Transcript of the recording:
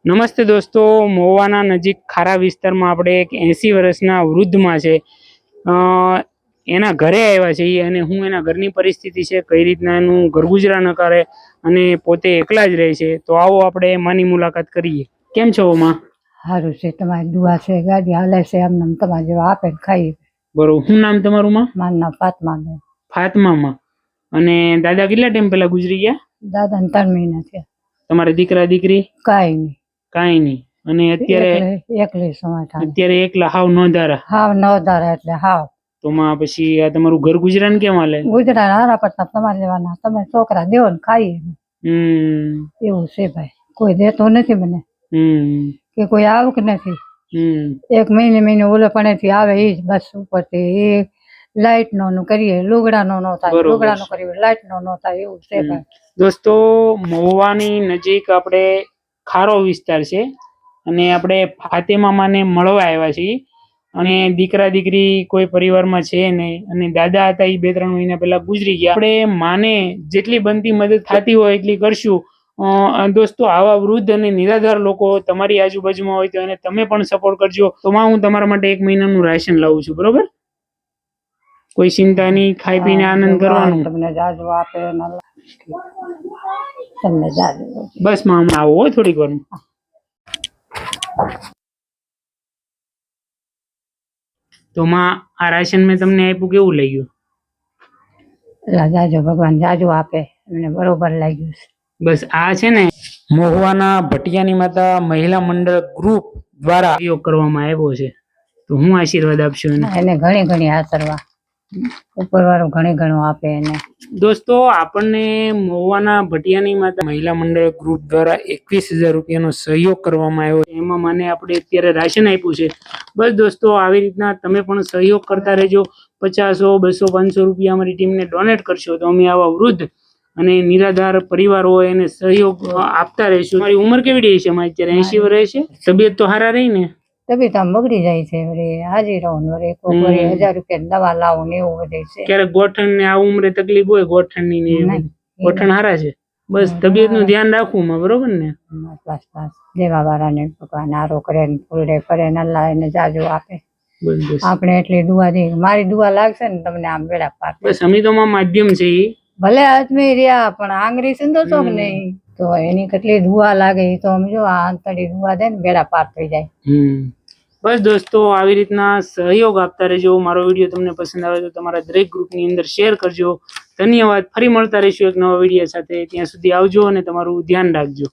નમસ્તે દોસ્તો, મહુવાના નજીક ખારા વિસ્તારમાં આપણે એક 80 વર્ષના વૃદ્ધમાં છે. એના ઘરે આવ્યા છીએ અને હું એના ઘરની પરિસ્થિતિ છે, કઈ રીતના એનું ઘર ગુજરાન કરે અને પોતે એકલા જ રહે છે. તો આવો આપણે માની મુલાકાત કરીએ. કેમ છો માં? સારું છે, તમારી દુઆ છે. ગાડી હાલે છે એમને તમારે જેવા આપે ને ખાઈએ. બરોબર. શું નામ તમારું માં? મારું નામ ફાતમા બેન. ફાતમા માં. અને દાદા કેટલા ટાઈમ પહેલા ગુજરી ગયા? દાદા ને 3 મહિના થયા. તમારે દીકરા દીકરી? કાંઈ નહીં. કાંઈ નહીં. અને અત્યારે એકલી સમાધાન. અત્યારે એકલા હાવ નોંધારા? હાવ નોંધારા એટલે હાવ. તો માં પછી આ તમારું ઘર ગુજરાન કેમ હાલે? ગુજરાન હારા પડતા તમારે લેવાના, તમે છોકરા દેવો ને ખાઈએ. એવું છે ભાઈ, કોઈ દેતો નથી મને કે કોઈ આવક નથી. 1 મહિને ઓલે પણ આવે એ જ બસ ઉપરથી એ લાઈટ નો કરીએ, લુગડા નો થાય, લુગડા નો કરીએ, લાઈટ નો થાય, એવું છે ભાઈ. દોસ્તો, મહુવાની નજીક આપણે ખારો વિસ્તાર છે અને આપણે ફાતેમા માને મળવા આવ્યા છીએ. અને દીકરા દીકરી કોઈ પરિવારમાં છે નહીં અને દાદા હતા એ 2-3 મહિના પહેલા ગુજરી ગયા. આપણે માને જેટલી બનતી મદદ થતી હોય એટલી કરશું. દોસ્તો, આવા વૃદ્ધ અને નિરાધાર લોકો તમારી આજુબાજુમાં હોય તો એને તમે પણ સપોર્ટ કરજો. તો માં હું તમારા માટે 1 મહિનાનું રાશન લાવું છું, બરોબર? કોઈ ચિંતા નહીં, ખાઈ પીને આનંદ કરવાનો. તમને જાજો આપે તમને જાજો. બસ માં હમણાં આવો હોય થોડીક વાર. તો માં આ રાશન મેં તમને આપ્યું, કેવું લાગ્યું? જાજો ભગવાન જાજો આપે, એમને બરોબર લાગ્યું છે. બસ આ છે ને મહુવાના ભટિયાની માતા મહિલા મંડળ ગ્રુપ દ્વારા ઉપયોગ કરવામાં આવ્યો છે. તો હું આશીર્વાદ આપશો એને ઘણી ઘણી આશીર્વાદ ઉપરવાળો ઘણી ઘણું આપે એને. દોસ્તો, આપણને મહુવાના ભટિયાની માતા મહિલા મંડળ ગ્રુપ દ્વારા 21,000 રૂપિયાનો સહયોગ કરવામાં આવ્યો છે. એમાં મને આપણે અત્યારે રાશન આપ્યું છે. બસ દોસ્તો, આવી રીતના તમે પણ સહયોગ કરતા રહેજો. 50, 100, 200, 500 રૂપિયા અમારી ટીમને ડોનેટ કરશો તો અમે આવા વૃદ્ધ અને નિરાધાર પરિવાર હોય એને સહયોગ આપતા રહીશું. મારી ઉંમર કેવી રહી છે? અત્યારે 80 વર્ષ છે. તબિયત તો સારા રહી ને? તબિયત આમ બગડી જાય છે. હાજી રહું ને 1000 રૂપિયા દવા લાવું ને એવું બધે છે. ક્યારેક ગોઠણ ને આ ઉંમરે તકલીફ હોય ગોઠણની ને? ગોઠણ હારા છે. બસ તબિયત નું ધ્યાન રાખવું માં, બરોબર ને? બસ બસ. દેવા વાળા ને ભગવાન હારો કરે ને ફૂલે કરે ને અલ્લાહ એને જાજો આપે. આપણે એટલી દુઆ દે, મારી દુઆ લાગશે ને તમને આમ બેડા પાર. બસ અમે તો માધ્યમ છે, ભલે આદમી રહ્યા પણ આંગળી સિંધો તો નહીં તો એની કેટલી દુઆ લાગે એ તો અમે જો આ અંતરી દુઆ દે ને બેડા પાર થઈ જાય. બસ દોસ્તો, આવી રીતના સહયોગ આપતા રહેજો. મારો વિડીયો તમને પસંદ આવે તો તમારા દરેક ગ્રુપની અંદર શેર કરજો. ધન્યવાદ. ફરી મળતા રહીશું એક નવા વિડીયો સાથે. ત્યાં સુધી આવજો અને તમારું ધ્યાન રાખજો.